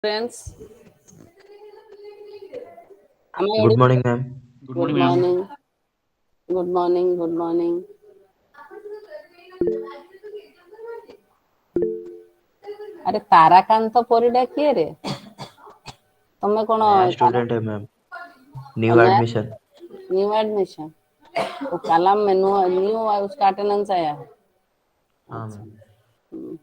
Friends, am I Good audible? morning, ma'am. Good Good morning, ma'am. morning. Good morning. Good morning. अरे ताराकांत परिडा किए रे तमे कौन नया स्टूडेंट है मैम। न्यू नया एडमिशन। न्यू एडमिशन वो कलम में न्यू उसका अटेंडेंस आया है। हाँ अच्छा। मैम।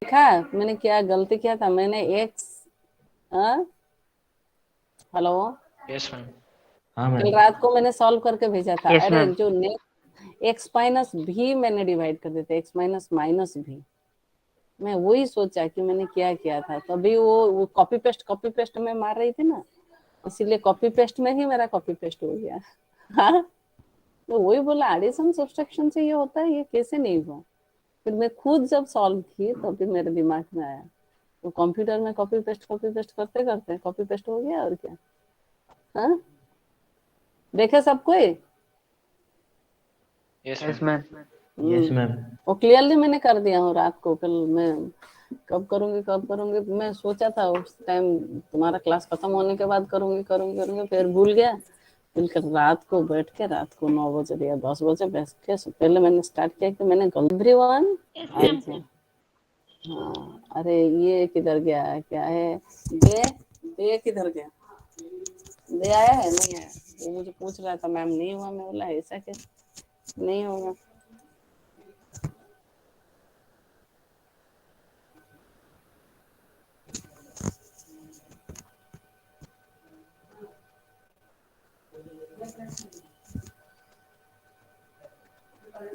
देखा मैंने क्या गलती किया था। मैंने एक्स हेलो Yes, ma'am. हाँ कल मैम। रात को मैंने सॉल्व करके भेजा था। Yes, अरे ma'am. जो नेक्स्ट एक्स माइनस भी मैंने डिवाइड कर देते एक्स माइनस माइनस भी। मैं वही सोचा कि मैंने क्या किया था तभी वो कॉपी पेस्ट में मार रही थी ना, इसीलिए कॉपी पेस्ट में ही मेरा कॉपी पेस्ट हो गया। हाँ, तो वही बोला एडिशन सब्सट्रैक्शन से ये होता है, ये कैसे नहीं हुआ। फिर मैं खुद जब सॉल्व की तो फिर मेरे दिमाग में आया तो कंप्यूटर में कॉपी पेस्ट करते करते कॉपी पेस्ट हो गया और क्या। हाँ, देखे सब कोई। Yes, Yes, ma'am. ma'am. Yes hmm, ma'am. वो क्लियरली मैंने कर दिया हूँ रात को। कल मैं कब करूंगी मैं सोचा था उस टाइम तुम्हारा क्लास खत्म होने के बाद करूंगी फिर भूल गया। फिर कल रात को बैठ के रात को 9 बजे या 10 बजे बैठ के पहले मैंने स्टार्ट किया कि मैंने एवरीवन। Yes, ma'am. अच्छा, हाँ, अरे ये किधर गया है, क्या है ये ये किधर गया, ये आया है नहीं आया। वो मुझे पूछ रहा था मैम नहीं हुआ, मैं बोला ऐसा कैसे नहीं होगा।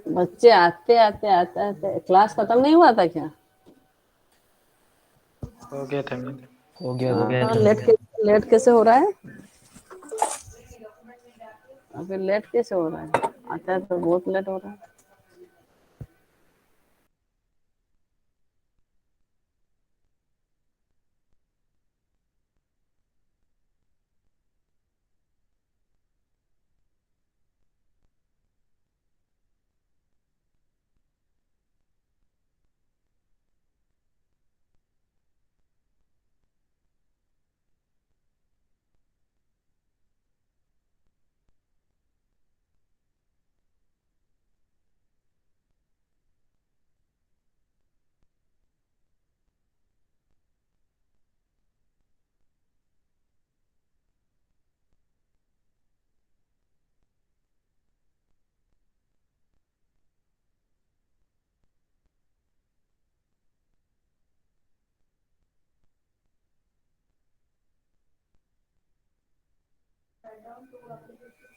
बच्चे आते क्लास खत्म नहीं हुआ था क्या। हो गया था मैम. हो गया हाँ, था मैम। लेट कैसे हो रहा है। अभी लेट कैसे हो रहा है, आता है तो बहुत लेट हो रहा है।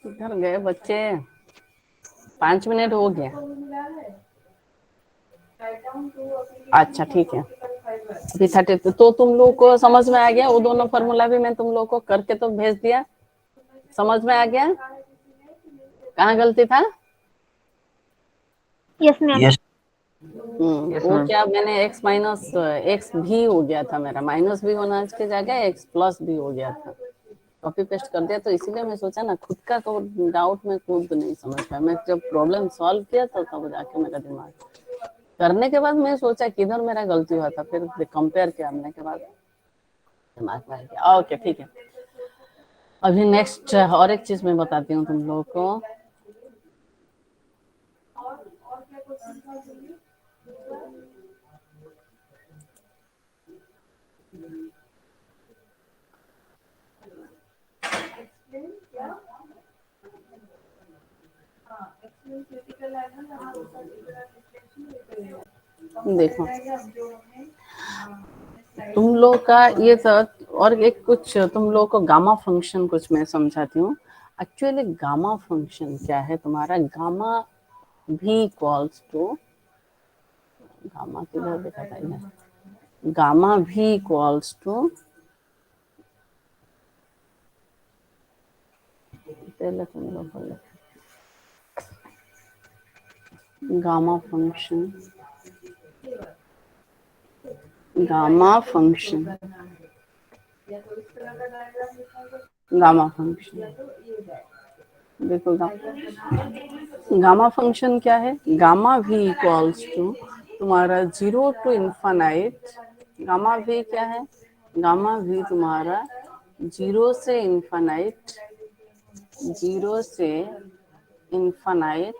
घर गए बच्चे, 5 मिनट हो गया। अच्छा ठीक है, अभी 30 तो तुम लोग को समझ में आ गया। वो दोनों फॉर्मूला भी मैं तुम लोग को करके तो भेज दिया, समझ में आ गया। कहाँ गलती था। Yes, ma'am. यस। Yes, वो ma'am. क्या मैंने एक्स माइनस एक्स भी हो गया था, मेरा माइनस भी होना के जगह एक्स प्लस भी हो गया था। कॉपी पेस्ट कर दिया तो इसीलिए मैं सोचा ना खुद का तो डाउट में खुद नहीं समझ पाया। मैं जब प्रॉब्लम सॉल्व किया तो तब जाके मेरा दिमाग करने के बाद मैं सोचा किधर मेरा गलती हुआ था, फिर कंपेयर करने के बाद दिमाग में आ गया। ओके ठीक है, अभी नेक्स्ट और एक चीज मैं बताती हूँ तुम लोगों को। देखो तुम लोग का ये सब और एक कुछ तुम लोग को गामा फंक्शन कुछ मैं समझाती हूँ। एक्चुअली गामा फंक्शन क्या है तुम्हारा, गामा भी इक्वल्स टू, गामा किधर देखा था ये, गामा भी इक्वल्स टू, पहले तुम लोग को gamma function, gamma function, gamma function देखो गामा फंक्शन क्या है, गामा v इक्वल्स टू तुम्हारा 0 टू इन्फानाइट। गामा v क्या है, गामा v तुम्हारा 0 से इन्फानाइट, 0 से इन्फानाइट,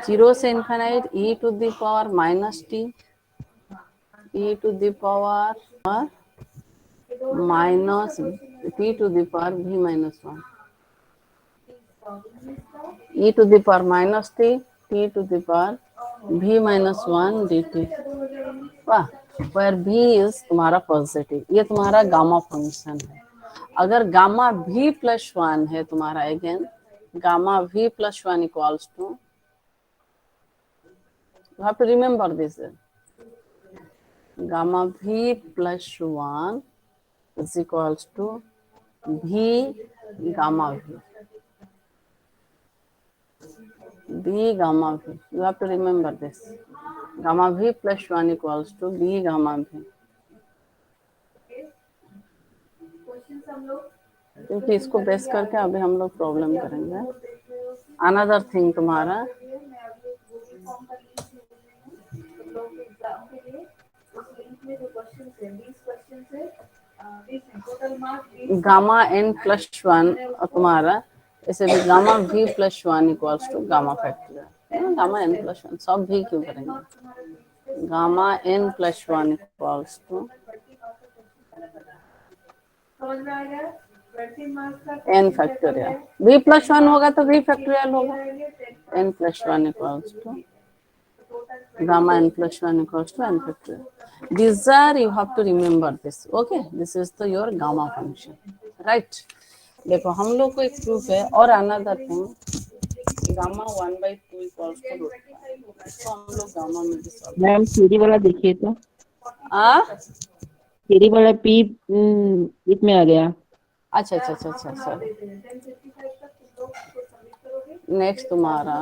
0 से infinite e to the power minus t, e to the power minus t to the power v minus 1, e to the power minus t, t to the power v minus 1 dt। वाह, where v is तुम्हारा positive, ये तुम्हारा gamma function है। अगर gamma v plus 1 है तुम्हारा, again gamma v plus 1 equals to, you have to remember this, gamma v plus 1 is equals to v gamma v, b gamma v, you have to remember this, gamma v plus 1 equals to b gamma v। क्योंकि इसको base करके अभी हम लोग problem करेंगे। Another thing तुम्हारा gamma n plus 1 तुम्हारा, ऐसे भी gamma v plus 1 equals to gamma factorial, gamma n plus 1 सब भी क्यों करेंगे, gamma n plus 1 equals to n factorial, v plus 1 होगा तो v फैक्टोरियल होगा, n plus 1 equals to gamma n plus 1 equals to n factorial. These are, you have to remember this, okay, this is the your gamma function, right? देखो हम लोग को एक proof है, और another thing gamma 1/2 equals to root, तो हम लोग गामा में भी सॉल्व, मैम सीधी वाला देखिए तो, सीधी वाला पी इसमें आ गया। अच्छा अच्छा अच्छा अच्छा अच्छा, नेक्स्ट तुम्हारा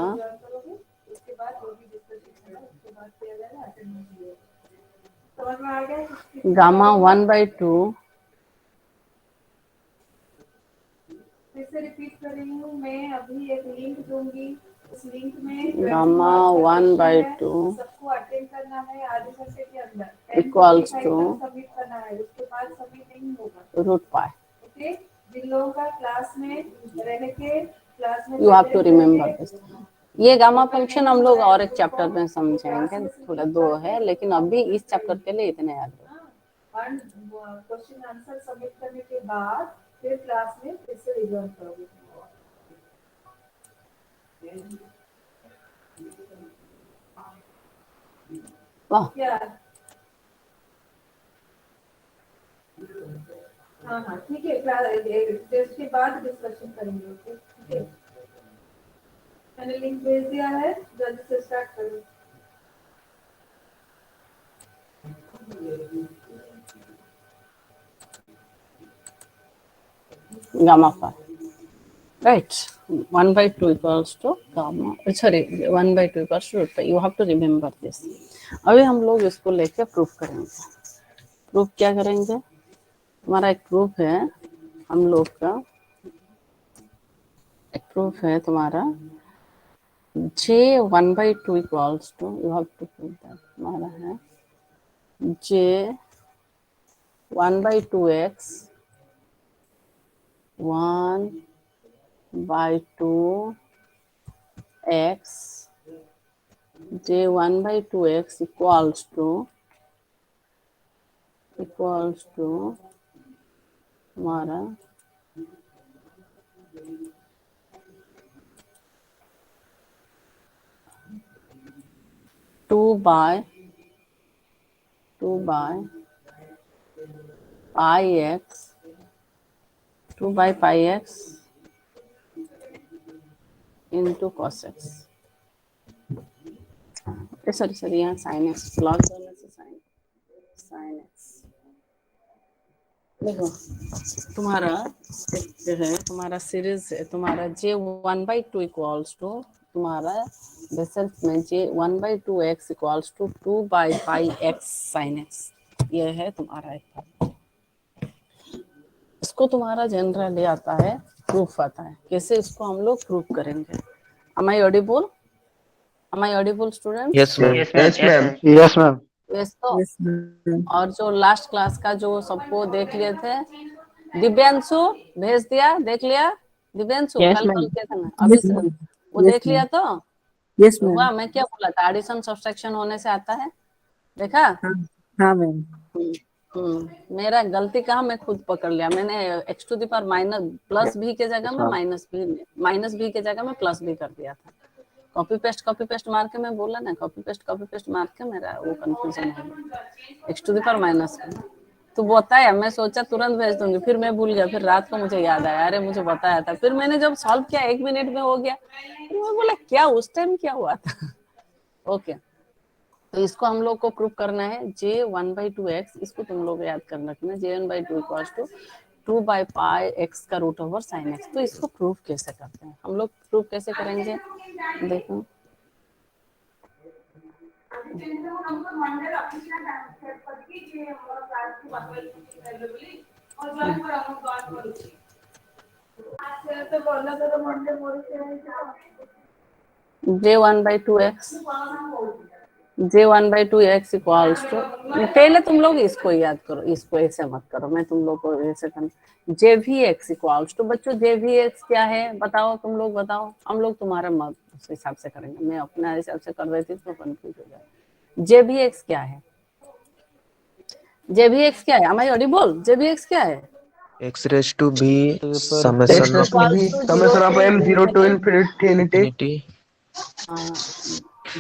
गामा 1/2, फिर से रिपीट कर रही हूँ मैं, अभी एक लिंक दूंगी, उस लिंक में गामा 1/2 सबको अटेंड करना है आधे घंटे के अंदर, इक्वल्स टू सबमिट करना है, उसके बाद सबमिट नहीं होगा, रूट पाई। ओके। जिन लोगों का क्लास में रह के क्लास में you have to remember this, ये गामा फंक्शन हम लोग और एक चैप्टर में समझेंगे, थोड़ा दो है, लेकिन अभी इस चैप्टर के लिए इतने याद रखो। क्वेश्चन आंसर सबमिट करने के बाद फिर क्लास में फिर से रिजॉल्व करोगे। वाह, क्या? हाँ हाँ ठीक है, टेस्ट के बाद डिस्कशन करेंगे, ओके ठीक है। मैंने लिंक भेज दिया है, जल्दी से स्टार्ट करो। gamma phi, right? 1/2 equals to gamma, sorry 1/2 equals to root pi, you have to remember this। अभी हम लोग इसको लेके प्रूफ करेंगे। प्रूफ क्या करेंगे, हमारा एक प्रूफ है, हम लोग का एक प्रूफ है तुम्हारा j 1/2 equals to, you have to prove that, हमारा है j 1/2x 1/2 x, j 1/2x equals to हमारा two by pi x, 2/πx into cos x, sorry यहाँ साइन एक्स प्लॉट करने से साइन एक्स। देखो तुम्हारा जो है तुम्हारा सीरीज है तुम्हारा j 1/2 इक्वल्स टू तुम्हारा रिजल्ट में j 1/2x equals to 2/πx sin x, ये है तुम्हारा एक। इसको तुम्हारा जनरली आता है, प्रूफ आता है। कैसे इसको हम लोग प्रूफ करेंगे? Am I audible? Am I audible, students? Yes, ma'am. Yes, ma'am. Yes, ma'am. Yes, ma'am. Yes, तो Yes, ma'am. और जो लास्ट क्लास का जो सबको देख लिए थे, दिव्यांशु भेज दिया, देख लिया? दिव्यांशु Yes, कल ma'am. किया था ना, अभी Yes, ma'am. वो Yes, देख लिया तो Yes, हुआ? ma'am. मैं क्या बोला था, एडिशन सब्सट्रैक्शन होने से आता है, देखा? हाँ मैम। मेरा गलती कहाँ, मैं खुद पकड़ लिया। मैंने x to the power minus plus भी के जगह में माइनस भी के जगह में प्लस भी कर दिया था। कॉपी पेस्ट मार के मैं बोला ना, कॉपी पेस्ट मार के मेरा वो कंफ्यूजन हो गया। X to the power minus तो बताया, मैं सोचा तुरंत भेज दूंगी, फिर मैं भूल गया। फिर रात को मुझे याद आया, अरे मुझे बताया था। फिर मैंने जब सॉल्व किया 1 मिनट में हो गया। फिर मैं बोला क्या उस टाइम क्या हुआ था। ओके, तो इसको हम लोग को प्रूफ करना है। j1/2x, इसको तुम लोग याद कर रखना, j1/2 इक्वल्स टू 2/π(x) का रूट ओवर sin x। तो इसको प्रूफ कैसे करते हैं हम लोग? प्रूफ कैसे करेंगे देखो। j1/2x j1/2x इक्वल्स टू, पहले तुम लोग इसको याद करो, इसको ऐसे मत करो, मैं तुम लोग को ऐसे करना। jvx इक्वल्स टू, बच्चों jvx क्या है बताओ, तुम लोग बताओ। हम लोग तुम्हारे मत उस हिसाब से करेंगे, मैं अपने हिसाब से कर रही थी तो कंफ्यूज हो गया। jvx क्या है? jvx क्या है? हमारी ऑडिबल jvx क्या है? X raised to b X summation raised to b summation of m 0 to infinity. infinity हाँ,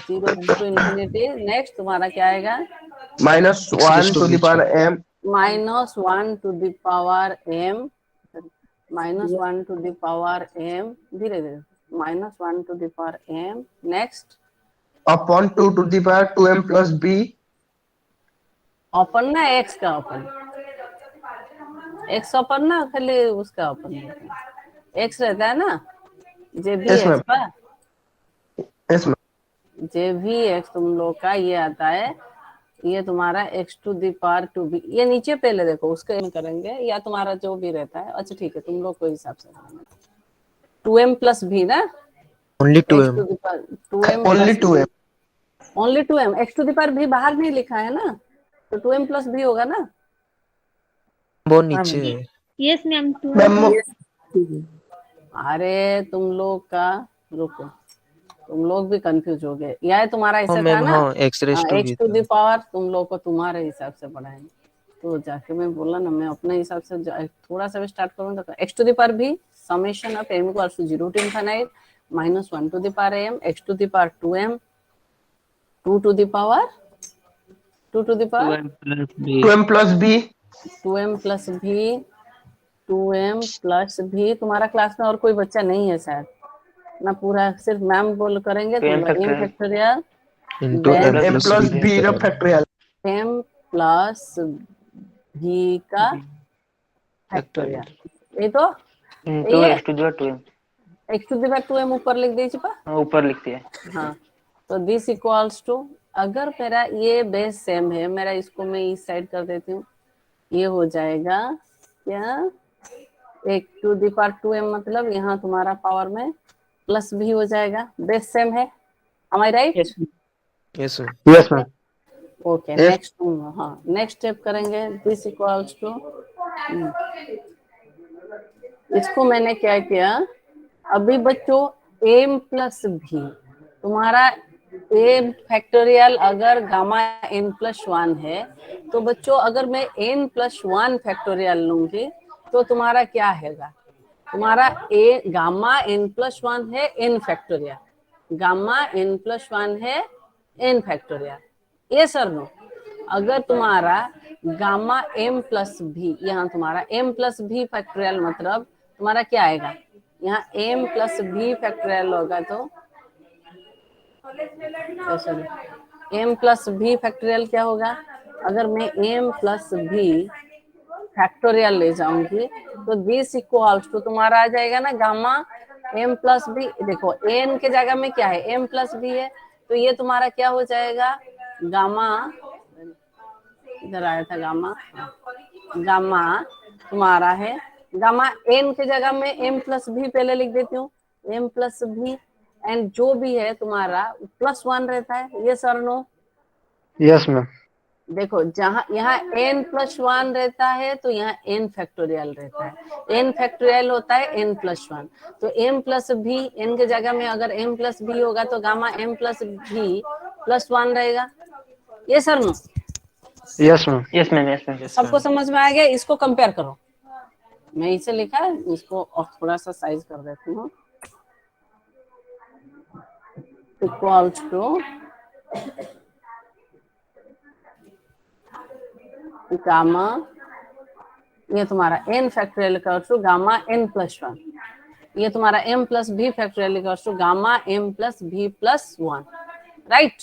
0 to infinity। नेक्स्ट तुम्हारा क्या आएगा? minus 1 to the power m -1 to the power m, -1 to the power m, धीरे धीरे, -1 to the power m। Next upon 2 to the power 2m plus b open ना, x का open, x open ना, खाली उसका ओपन, x रहता है ना जे भी Yes, एक्स ma'am. का, yes ma'am. जे भी एक्स तुम लोग का ये आता है, ये तुम्हारा x to the power 2b। ये नीचे पहले देखो, उसके करेंगे या तुम्हारा जो भी रहता है। अच्छा ठीक है, तुम लोग को हिसाब से 2m plus b ना, only x 2m to the power 2m Only plus 2m. Only 2m। x to the power भी बाहर नहीं लिखा है ना, तो 2m plus b होगा ना। वो नीचे है। Yes, ma'am. Ma'am, ठीक है। अरे तुम लोग का, रुको, तुम लोग भी कंफ्यूज हो गए। यह तुम्हारा ऐसा था मैम ना, हाँ x raised to x b to the था। power तुम लोग को तुम्हारे हिसाब से पढ़ाएंगे। तो जाके मैं बोला ना, मैं अपने हिसाब से थोड़ा सा भी स्टार्ट करूँ तो x to the power भी summation of m equals to 0 to infinite -1 to the power m x to the power 2m 2 to the power 2 to the power 2m plus b 2m plus v 2m plus v। तुम्हारा class में और कोई बच्चा नहीं है शायद ना, पूरा सिर्फ मैम बोल करेंगे। तुम लोग m factorial into Then m m plus plus b b का factorial m plus v का फैक्टोरियल, ये तो ये x to the power 2m x to the power 2m ऊपर लिख दीजिए पा। ऊपर लिखते हैं। हाँ, तो दिस इक्वल्स टू, अगर मेरा ये बेस सेम है, मेरा इसको मैं इस साइड कर देती हूँ, ये हो जाएगा क्या, एक टू दी पावर 2m, मतलब यहाँ तुम्हारा पावर में प्लस भी हो जाएगा, बेस सेम है। am I right? yes ma'am yes ma'am okay, Yes. Next हाँ, नेक्स्ट स्टेप करेंगे। दिस इक्वल्स टू, इसको मैंने क्या किया अभी बच्चों, m प्लस भी, तुम्हारा m फैक्टोरियल अगर गामा n प्लस 1 है, तो बच्चों अगर मैं n प्लस 1 फैक्टोरियल लूंगी तो तुम्हारा क्या हैगा, तुम्हारा a गामा n प्लस 1 है n factorial, gamma n plus 1 है n फैक्टोरियल, ये सर नो। अगर तुम्हारा गामा m प्लस भी, यहाँ तुम्हारा m प्लस भी फैक्टोरियल, मतलब तुम्हारा क्या आएगा, यहाँ m प्लस भी फैक्टोरियल होगा, तो m प्लस भी फैक्टोरियल क्या होगा, अगर मैं m प्लस भी फैक्टोरियल ले जाऊंगी तो दिस इक्वल्स टू तुम्हारा आ जाएगा ना गामा m प्लस बी। देखो n के जगह में क्या है, m प्लस बी है, तो ये तुम्हारा क्या हो जाएगा, गामा, इधर आया था गामा, गामा तुम्हारा है गामा एन की जगह में m प्लस भी पहले लिख देती हूँ, m प्लस भी, एंड जो भी है तुम्हारा +1 रहता है, ये सर नो। Yes ma'am. देखो जहां यहाँ n प्लस 1 रहता है तो यहाँ n फैक्टोरियल रहता है, n फैक्टोरियल होता है n प्लस 1, तो m प्लस भी, n के जगह में अगर m प्लस भी होगा तो गामा m प्लस भी +1 रहेगा, ये sir no. Yes ma'am. Yes ma'am, yes ma'am. सबको समझ में आ गया? इसको कंपेयर करो, मैं इसे लिखा है, इसको और थोड़ा सा साइज कर देती हूँ, इक्वल्स टू गामा, ये तुम्हारा n factorial equals to gamma n plus 1, ये तुम्हारा m प्लस भी factorial equals to gamma m plus भी प्लस 1, राइट।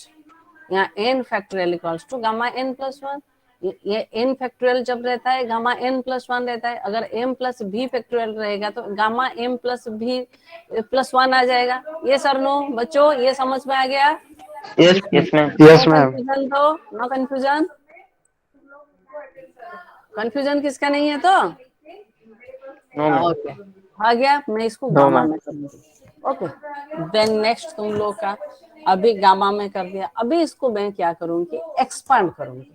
यहाँ n factorial equals to gamma n plus 1, ये n फैक्टोरियल जब रहता है गामा n प्लस 1 रहता है, अगर m प्लस भी फैक्टोरियल रहेगा तो गामा m प्लस भी प्लस 1 आ जाएगा, ये सर नो बच्चों, ये समझ में आ गया? Yes yes ma'am. Yes ma'am. Confusion तो नो कंफ्यूजन, कंफ्यूजन किसका नहीं है तो नो मैम। ओके, आ गया। मैं इसको No, गामा ma'am. में कर दूंगी, ओके। देन नेक्स्ट तुम लोग का अभी गामा में कर दिया, अभी इसको मैं क्या करूंगी, एक्सपांड करूंगी।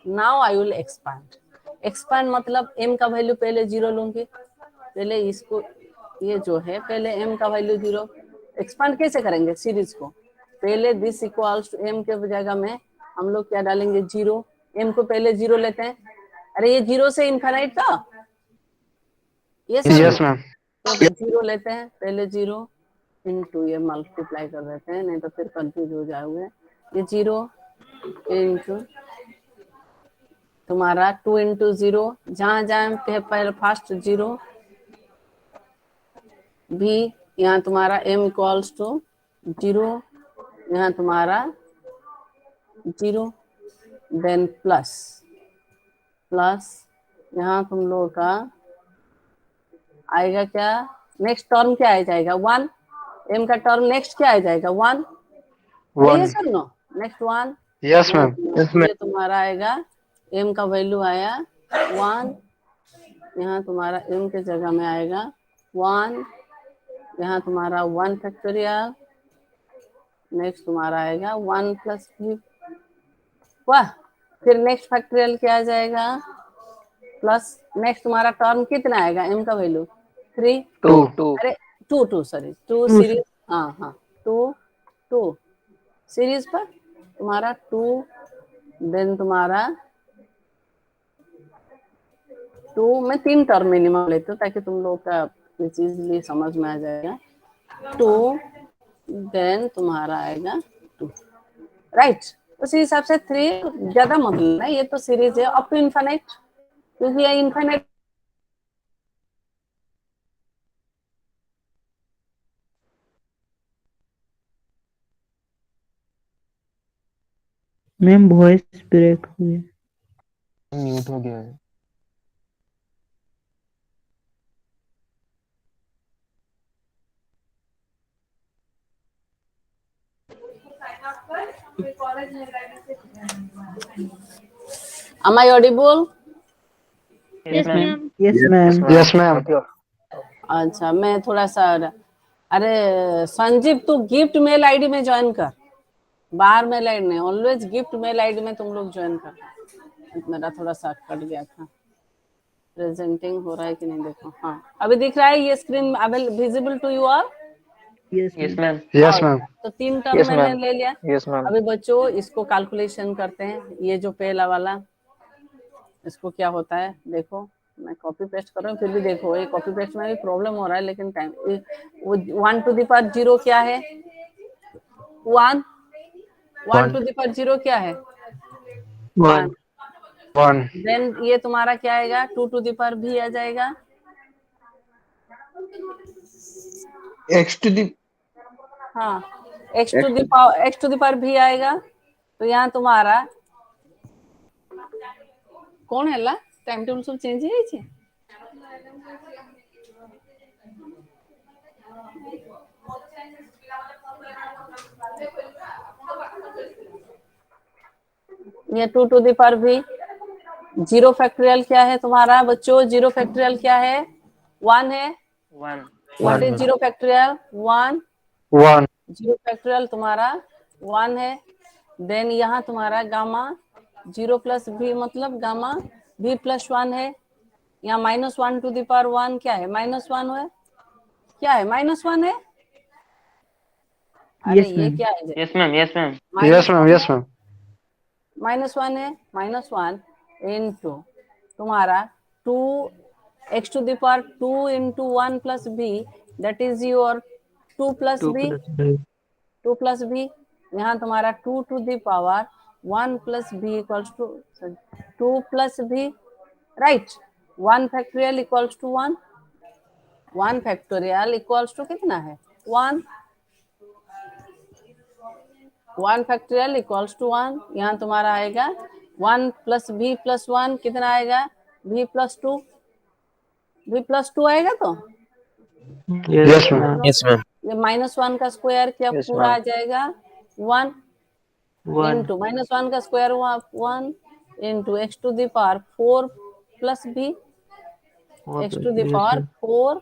Now I will expand, expand मतलब m का वैल्यू पहले 0 लूंगी, पहले इसको, ये जो है पहले m का वैल्यू 0, एक्सपांड कैसे करेंगे सीरीज को, पहले दिस इक्वल्स टू m के जगह में हम लोग क्या डालेंगे 0, m को पहले 0 लेते हैं, अरे ये 0 से इनफाइनाइट था, ये यस मैम। तो 0 लेते हैं पहले 0 इनटू ये मल्टीप्लाई कर देते हैं, नहीं तो फिर कंफ्यूज हो जाओगे, ये 0 इनटू तुम्हारा 2 इंटू 0, जहां जहां पहले फर्स्ट 0 भी, यहाँ तुम्हारा m इक्वल्स टू 0, यहाँ तुम्हारा 0, देन प्लस प्लस, यहाँ तुम लोगों का आएगा क्या, नेक्स्ट टर्म क्या आ जाएगा 1, m का टर्म नेक्स्ट क्या आ जाएगा 1, ये sir no, next 1, yes ma'am. ये तुम्हारा आएगा m का वैल्यू आया 1, यहाँ तुम्हारा m के जगह में आएगा 1, यहाँ तुम्हारा 1 फैक्टोरियल, नेक्स्ट तुम्हारा आएगा 1 प्लस भी, वाह, फिर नेक्स्ट फैक्टोरियल क्या आ जाएगा प्लस, नेक्स्ट तुम्हारा टर्म कितना आएगा m का वैल्यू 3, 2 अरे 2 सॉरी 2 सीरीज, हाँ हाँ 2 सीरीज पर तुम्हारा 2, देन तुम्हारा 2, मैं 3 टर्म मिनिमम लेती हूँ ताकि तुम लोग का ये चीज समझ में आ जाएगा, 2 देन तुम्हारा आएगा 2, राइट। उसी हिसाब से 3 ज्यादा मत लेना, ये तो सीरीज है अप टू इनफाइनाइट, क्योंकि ये इनफाइनाइट मैम वॉइस ब्रेक हुई। म्यूट हो गया है। am I audible? Yes ma'am. Yes ma'am. Yes ma'am. अच्छा मैं थोड़ा सा, अरे संजीव तू गिफ्ट मेल आईडी में ज्वाइन कर, बाहर मेल आईडी नहीं, ऑलवेज गिफ्ट मेल आईडी में तुम लोग ज्वाइन कर। मेरा थोड़ा सा कट गया था, प्रेजेंटिंग हो रहा है कि नहीं देखो, हाँ अभी दिख रहा है ये screen visible to you all? Yes yes ma'am. Yes ma'am. तो 3 टर्म Yes, मैंने ma'am. ले लिया। Yes ma'am. अभी बच्चों इसको कैलकुलेशन करते हैं, ये जो पहला वाला इसको क्या होता है देखो, मैं कॉपी पेस्ट कर रहा हूँ फिर भी देखो ये कॉपी पेस्ट में भी प्रॉब्लम हो रहा है, लेकिन टाइम वो 1 टू द पावर 0 क्या है, 1 टू द पावर 0 क्या है 1, 1 देन ये तुम्हारा क्या आएगा 2 टू द पावर भी आ जाएगा, x to the हाँ x टू द पावर भी आएगा, तो यहाँ तुम्हारा कौन है ला टाइम टेबल सब चेंज है छे, ये 2 टू द पावर भी, जीरो फैक्टोरियल क्या है तुम्हारा बच्चों? जीरो फैक्टोरियल क्या है? 1 है। 1 what is zero factorial? 1। 1 zero factorial तुम्हारा 1 है। देन यहाँ तुम्हारा गामा 0 प्लस भी मतलब गामा भी प्लस 1 है। यहाँ -1 टू द पावर 1 क्या है? -1 है। क्या है? -1 है। अरे Yes, ये ma'am. क्या है? Yes ma'am yes ma'am yes ma'am yes ma'am -1 है। -1 इंटू तुम्हारा 2 x to the power 2 into 1 plus b, that is your 2 plus 2 b. plus B. 2 plus b, यहाँ तुम्हारा 2 to the power 1 plus b equals to 2 plus b, right. 1 factorial equals to 1। 1 factorial equals to कितना है? 1। 1 factorial equals to 1। यहाँ तुम्हारा आएगा 1 plus B plus 1 कितना आएगा? B plus 2। B plus 2 आएगा तो yes ma'am Yes, ma'am. ये -1 का स्क्वायर क्या Yes, पूरा आ ma'am. जाएगा? 1 1 इंटू -1 का स्क्वायर हुआ 1 into x to the power 4 plus b, 4 x plus two B. The Yes, power ma'am. 4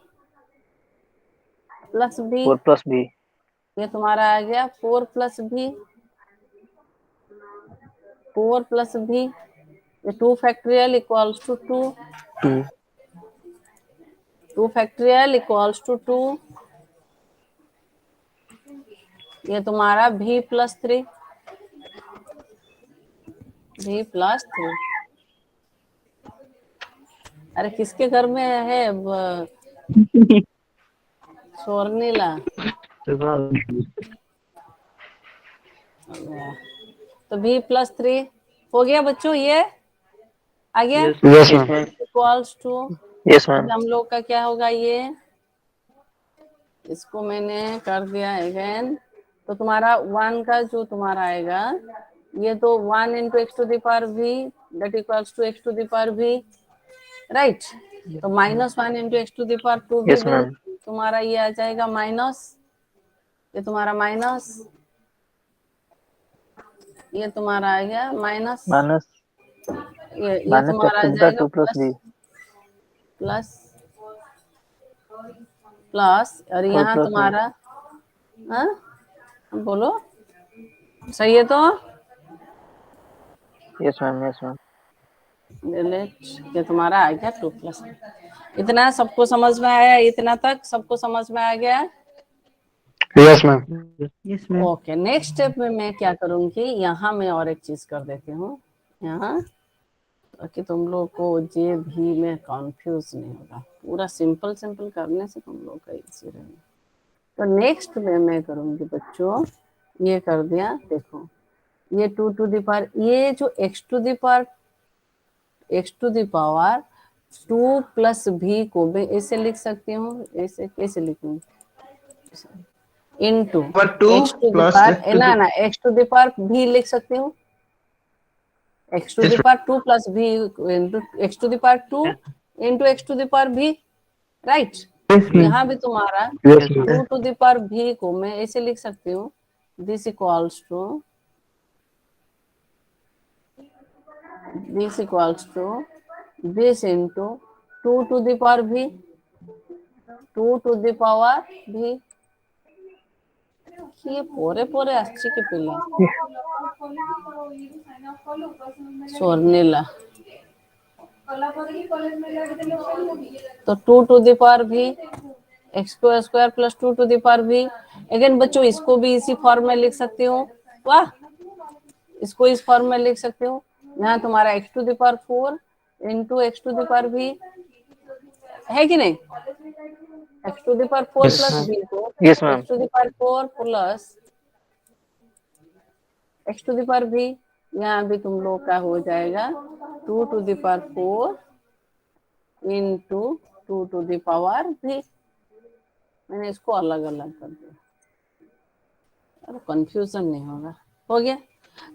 plus b. 4 plus b ये तुम्हारा आ गया 4 प्लस बी, 4 प्लस बी। ये 2 factorial equals to 2। 2 2 factorial equals to 2। ये तुम्हारा v plus 3, v plus 3। अरे किसके घर में है स्वर्णिला? तो v प्लस 3 हो गया बच्चों, ये आ गया Yes, yes yes ma'am ma'am equals to. yes अब ma'am हम लोग का क्या होगा? ये इसको मैंने कर दिया अगेन। तो तुम्हारा 1 का जो तुम्हारा आएगा ये तो 1 into x to the power v that equals to x to the power v, right. तो -1 into x to the power 2 भी yes ma'am तुम्हारा ये आ जाएगा माइनस। ये तुम्हारा माइनस, ये तुम्हारा आ गया माइनस, minus ये तुम्हारा आ x to the जाएगा 2 plus b प्लस प्लस और 4 यहाँ plus 1 तुम्हारा हाँ बोलो सही है तो yes ma'am ये तुम्हारा आ गया 2 प्लस। इतना सबको समझ में आया? इतना तक सबको समझ में आ गया? yes ma'am yes, ma'am. Okay, next step में मैं क्या करूंगी, यहाँ मैं और एक चीज कर देती हूँ यहाँ, ताकि तुम लोग को ये भी में कंफ्यूज नहीं होगा। पूरा सिंपल सिंपल करने से तुम लोग का इजी रहेगा। तो नेक्स्ट में मैं करूंगी बच्चों, ये कर दिया, देखो ये 2 टू द पावर, ये जो x to the power 2 plus b को मैं ऐसे लिख सकती हूँ। ऐसे कैसे लिखूँ? Into Number 2 x to the plus power x to ना the ना x टू द पावर भी लिख सकती हूँ। x to the power 2 plus भी into x to the power 2 into x to the power भी, राइट। Yes, ma'am. यहाँ भी तुम्हारा yes ma'am 2 to the power भी को मैं ऐसे लिख सकती हूँ, this equals to this into 2 to the power b, 2 to the power भी। ये पोरे पोरे अच्छी के पिला स्वर्णिला तो 2 to the power b x square plus 2 to the power b. Again बच्चों इसको भी इसी फॉर्म में लिख सकती हूँ। वाह, इसको इस फॉर्म में लिख सकती हूँ। यहाँ तुम्हारा x to the power 4 into x to the power b है कि नहीं? X to the power 4 Yes. Plus b को yes ma'am x to the power 4 plus x to the power b, यहाँ भी तुम लोग का हो जाएगा 2 to the power 4 into 2 to the power b. मैंने इसको अलग अलग कर दिया, अरे कंफ्यूजन नहीं होगा। हो गया।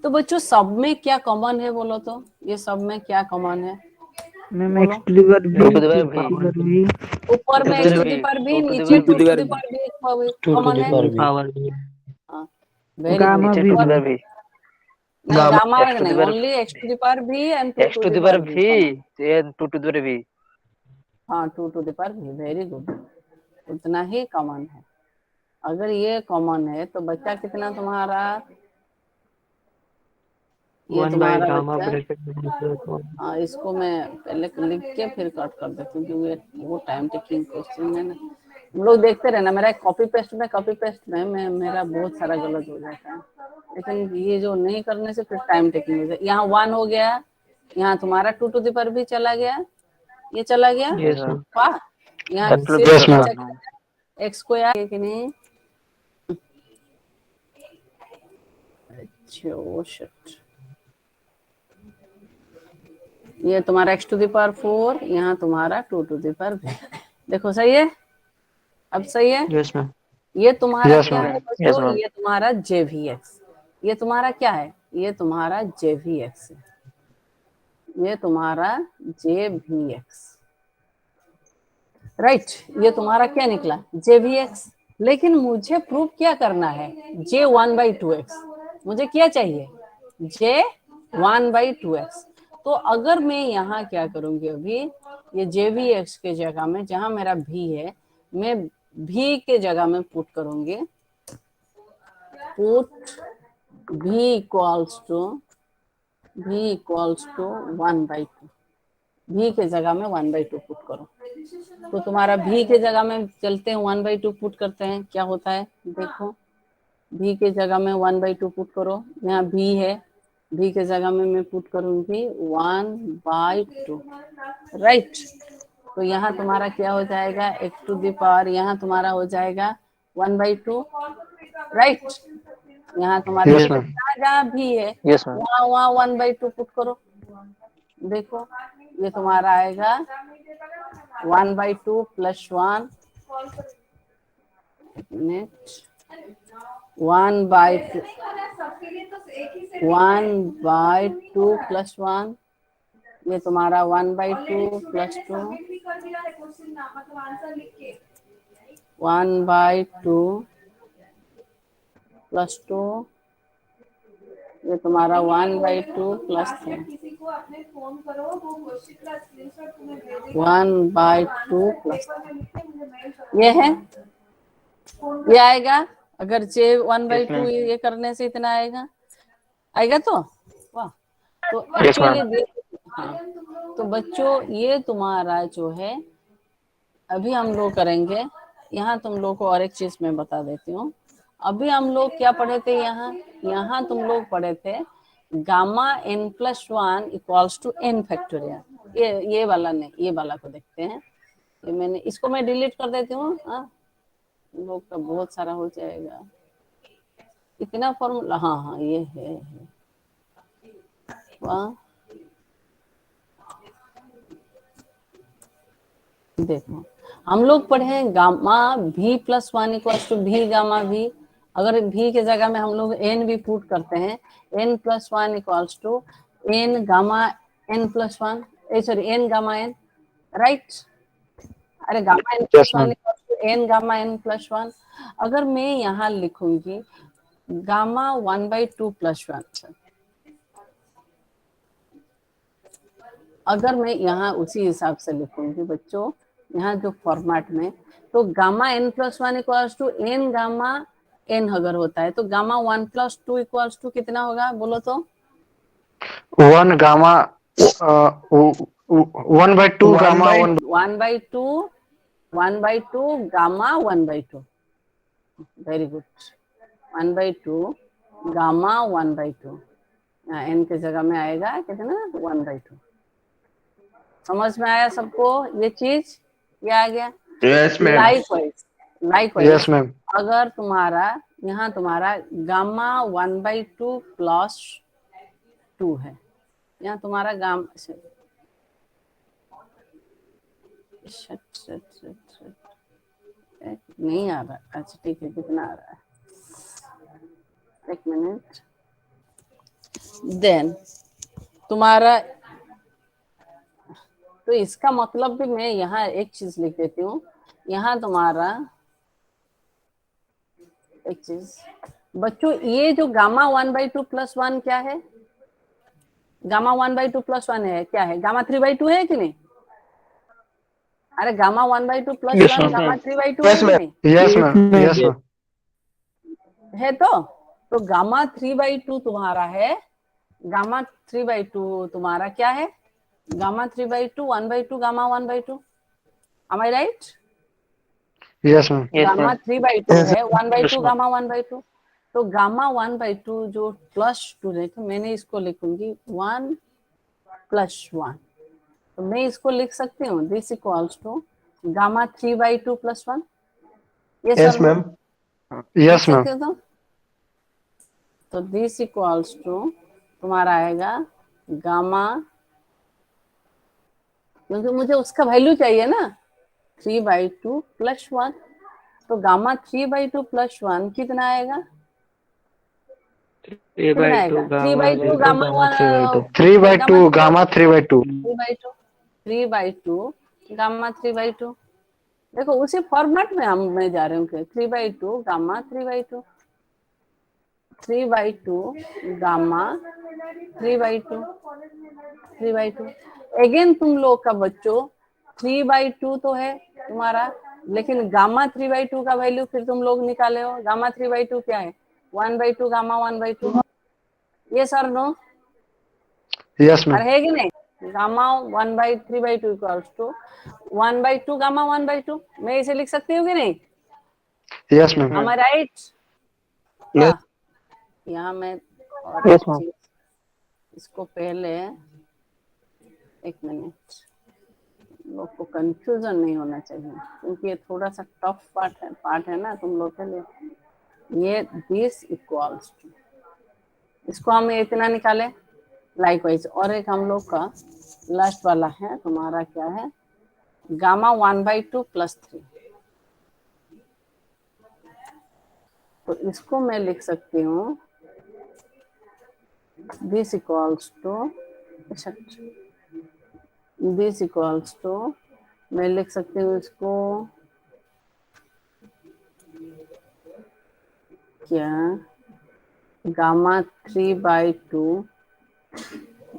तो बच्चों सब में क्या कॉमन है बोलो तो? ये सब में क्या कॉमन है? Ma'am, बोलो। x to the power Two to the v, power v. ऊपर में Two to x the to the v. Power b, Two to the नीचे power 2 v. To the power b common है। power v. Very Gamma good. नीचे 2 to v. the v नहीं, Gamma gamma x to the नहीं, power only x to the power v and 2 x to to the the power power v v, common। तो ये 2 to the power v। हाँ, 2 to the power v, very good, उतना ही common है। अगर ये common है तो बच्चा कितना तुम्हारा, ये 1 by तुम्हारा gamma बच्चा, bracket में plus 1। हाँ इसको मैं पहले लिख के फिर कट कर देती हूँ क्योंकि वो टाइम टेकिंग क्वेश्चन है ना। हम लोग देखते रहना, मेरा कॉपी पेस्ट में मैं मेरा बहुत सारा गलत हो जाता है, लेकिन ये जो नहीं करने से फिर टाइम टेकिंग हो जाए। यहाँ 1 हो गया, यहाँ तुम्हारा 2 to the power भी चला गया, ये चला गया, Yes, yes ma'am. वाह। यहाँ x to the सिर्फ Yes, power ma'am. बच्चा एक्स स्क्वायर है कि नहीं। अच्छा शिट, ये तुम्हारा x to the power 4, यहाँ तुम्हारा 2 to the power v। देखो सही है, अब सही है। Yes, ma'am. ये तुम्हारा Yes, क्या ma'am. है yes बच्चों, ma'am ये तुम्हारा JVX, ये तुम्हारा क्या है, ये तुम्हारा JVX है, ये तुम्हारा JVX, राइट। ये तुम्हारा क्या निकला, JVX। लेकिन मुझे प्रूव क्या करना है, J1/2x, मुझे क्या चाहिए, J1/2x। तो अगर मैं यहाँ क्या करूंगी, अभी ये JVX के जगह में जहां मेरा V है, मैं V के जगह में पुट करूंगी, put V equals to 1/2, V के जगह में 1/2 पुट करो। तो तुम्हारा V के जगह में चलते हैं, 1/2 पुट करते हैं, क्या होता है देखो। V के जगह में 1/2 पुट करो, यहाँ V है, V के जगह में मैं पुट करूंगी 1/2, राइट। तो यहाँ तुम्हारा क्या हो जाएगा, x to the power, यहाँ तुम्हारा हो जाएगा 1/2, राइट। यहाँ तुम्हारे Yes, V ma'am. जहाँ भी है yes ma'am वहाँ 1/2 पुट करो। देखो ये तुम्हारा आएगा 1/2 + 1, 1/2 + 1, ये तुम्हारा 1/2 + 2, 1/2 + 2, ये तुम्हारा 1/2 + 3, 1/2 + ये है, ये आएगा। अगर yes J1/2 ma'am ये करने से इतना आएगा, आएगा तो वाह। तो yes ma'am एक्चुअली हाँ, तो बच्चों ये तुम्हारा जो है, अभी हम लोग करेंगे यहाँ, तुम लोग को और एक चीज मैं बता देती हूँ। अभी हम लोग क्या पढ़े थे यहाँ, यहाँ तुम लोग पढ़े थे गामा n+1 = n फैक्टोरियल। ये वाला नहीं, ये वाला को देखते हैं। ये मैंने इसको मैं डिलीट कर देती हूँ, हाँ लोग का बहुत सारा हो जाएगा इतना फॉर्मूला। हाँ हाँ ये है वाह। देखो हम लोग पढ़े हैं gamma v+1 = v gamma v। अगर v के जगह में हम लोग n भी पुट करते हैं, n+1 = n gamma n+1, sorry n gamma n, right. अरे gamma Yes, n+1 ma'am. = n gamma n+1। अगर मैं यहाँ लिखूंगी गामा 1/2 + 1, अगर मैं यहाँ उसी हिसाब से लिखूंगी बच्चों, यहाँ जो फॉर्मेट में, तो gamma n+1 = n gamma n अगर होता है तो गामा 1 + 2 = कितना होगा बोलो तो। 1 gamma, 1/2 gamma 1. 1/2 gamma 1/2, very good, 1/2 gamma 1/2, n के जगह में आएगा कितना 1/2। समझ में आया सबको ये चीज, ये आ गया। Yes, ma'am. Likewise Yes, ma'am. अगर तुम्हारा यहाँ तुम्हारा गामा 1/2 + 2 है, यहाँ तुम्हारा गामा नहीं आ रहा, अच्छा ठीक है, कितना आ रहा है, एक मिनट। देन तुम्हारा, तो इसका मतलब भी मैं यहाँ एक चीज लिख देती हूँ, यहाँ तुम्हारा एक चीज बच्चों, ये जो गामा 1/2 + 1 क्या है, गामा 1/2 प्लस 1 है, क्या है? गामा 3/2 है कि नहीं? अरे gamma 1/2 plus Yes, 1 ma'am. Gamma 3/2 Yes, है कि ma'am. नहीं? Yes, Yes, ma'am. ma'am. Yes, ma'am. है तो गामा 3/2 तुम्हारा है, गामा 3/2 तुम्हारा क्या है? Gamma 3/2 1/2 gamma 1/2, am I right? Yes, ma'am. Yes, gamma ma'am. 3/2 Yes, है, 1/2 Yes, ma'am. गामा 1/2। तो गामा 1/2 जो +2 है, तो मैंने इसको लिखूंगी 1 + 1। तो मैं इसको लिख सकती हूँ, दिस इक्वल्स टू गामा 3/2 + 1। ये yes, सर ma'am. लिख Yes, ma'am. सकते हो तुम? तो दिस इक्वल्स टू तुम्हारा आएगा गामा, क्योंकि मुझे उसका वैल्यू चाहिए ना, 3/2 + 1। तो गामा 3/2 + 1 कितना आएगा? 3/2 gamma 3/2 गामा 3/2. 3/2 gamma 3/2. 3/2 3/2 गामा 3/2। देखो उसी फॉर्मेट में मैं जा रही हूँ कि 3/2 गामा 3/2, 3/2 गामा 3/2, 3/2। अगेन तुम लोग का बच्चों 3/2 तो है तुम्हारा, लेकिन गामा 3/2 का वैल्यू फिर तुम लोग निकाले हो। गामा 3/2 क्या है? 1/2 गामा 1/2। ये सर नो? Yes, ma'am. अरे है कि नहीं? Gamma 1/3/2 equals to 1/2 gamma 1/2। मैं इसे लिख सकती हूँ कि नहीं? Yes, ma'am. am I right? Yes. क्या यहाँ मैं और Yes, एक ma'am. चीज, इसको पहले एक मिनट, लोग को कंफ्यूजन नहीं होना चाहिए, क्योंकि ये थोड़ा सा टफ पार्ट है ना तुम लोग के लिए। ये दिस इक्वल्स टू, इसको हम इतना निकाले लाइकवाइज। और एक हम लोग का लास्ट वाला है तुम्हारा, क्या है? गामा 1/2 + 3। तो इसको मैं लिख सकती हूँ this equals to, this equals to, मैं लिख सकती हूँ इसको क्या, गामा 3/2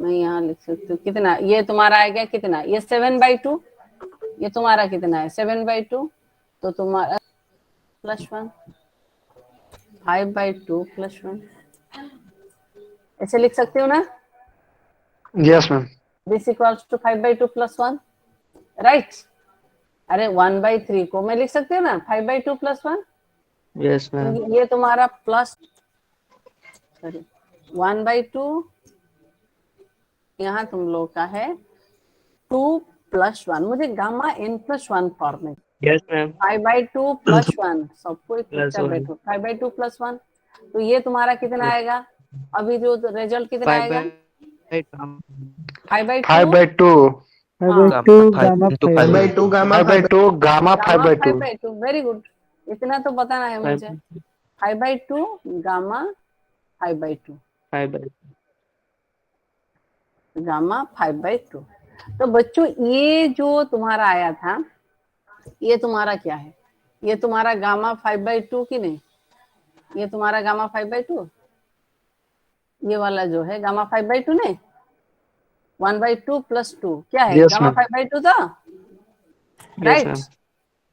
मैं यहाँ लिख सकती हूँ कितना? ये तुम्हारा आएगा कितना? ये 7/2। ये तुम्हारा कितना है? 7/2। तो तुम्हारा +1, 5/2 + 1, ऐसे लिख सकती हूँ ना? Yes, ma'am. This equals to 5/2 + 1, right? अरे 1/3 को मैं लिख सकती हूँ ना 5/2 + 1। Yes, ma'am. ये तुम्हारा प्लस, सॉरी 1/2, यहाँ तुम लोग का है 2 + 1। मुझे गामा n+1 फॉर्म में Yes, ma'am. 5/2 + 1, सबको एक Plus चुपचाप 1. बैठो, 5/2 + 1। तो ये तुम्हारा कितना Yes. आएगा? अभी जो रिजल्ट कितना 5 आएगा? by 8. 5/2 5/2. हाँ, 5/2 gamma 5 by 5/2. 2 gamma 5/2 gamma gamma 5/2. 5/2, very good. इतना तो बताना है मुझे। 5/2 गामा 5/2, 5 by गामा 5/2। तो बच्चों ये जो तुम्हारा आया था, ये तुम्हारा क्या है? ये तुम्हारा गामा 5/2 की नहीं? ये तुम्हारा गामा 5/2, ये वाला जो है गामा 5/2 नहीं, 1/2 + 2 क्या है? Yes, gamma ma'am. 5/2 था, Yes, राइट? ma'am.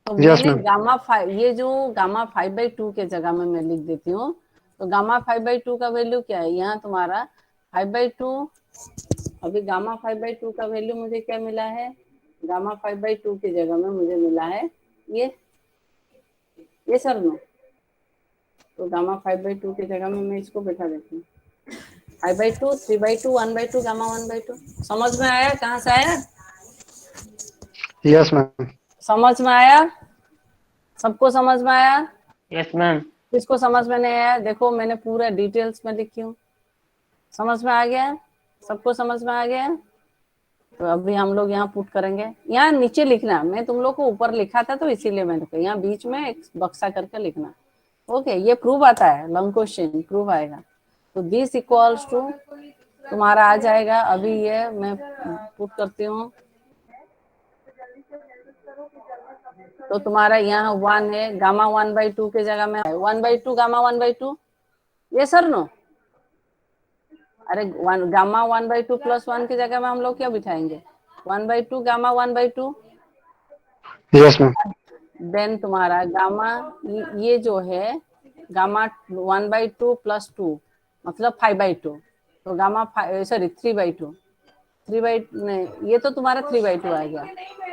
तो Yes, मैंने ma'am. गामा 5, ये जो गामा 5/2 के जगह में मैं लिख देती हूँ। तो गामा 5/2 का वैल्यू क्या है? यहाँ तुम्हारा 5/2, अभी गामा 5/2 का वैल्यू मुझे क्या मिला है? गामा 5/2 की जगह में मुझे मिला है ये सर नो। तो गामा 5/2 की जगह में मैं इसको बैठा देती हूँ 5/2, 3/2, 1/2 गामा 1/2। समझ में आया? कहाँ से आया? Yes, ma'am. समझ में आया? सबको समझ में आया? Yes, ma'am. किसको समझ में नहीं आया? देखो मैंने पूरा डिटेल्स में लिखी हूँ। समझ में आ गया? सबको समझ में आ गया? तो अभी हम लोग यहाँ पुट करेंगे। यहाँ नीचे लिखना, मैं तुम लोग को ऊपर लिखा था तो इसीलिए मैंने कहा यहाँ बीच में एक बक्सा करके लिखना। ओके, ये प्रूफ आता है, लॉन्ग क्वेश्चन प्रूफ आएगा। तो दिस इक्वल्स टू तुम्हारा आ जाएगा। अभी ये मैं पुट करती हूँ, तो तुम्हारा यहाँ 1 है, गामा 1/2 के जगह में 1/2 गामा 1/2। ये सर नो? अरे गामा 1/2 +1 की जगह में हम लोग क्या बिठाएंगे? 1/2 गामा 1/2। Yes, ma'am. देन तुम्हारा गामा ये जो है गामा 1/2 + 2 मतलब 5/2, तो गामा सॉरी 3/2, 3/2 ये तो तुम्हारा 3/2 आ गया।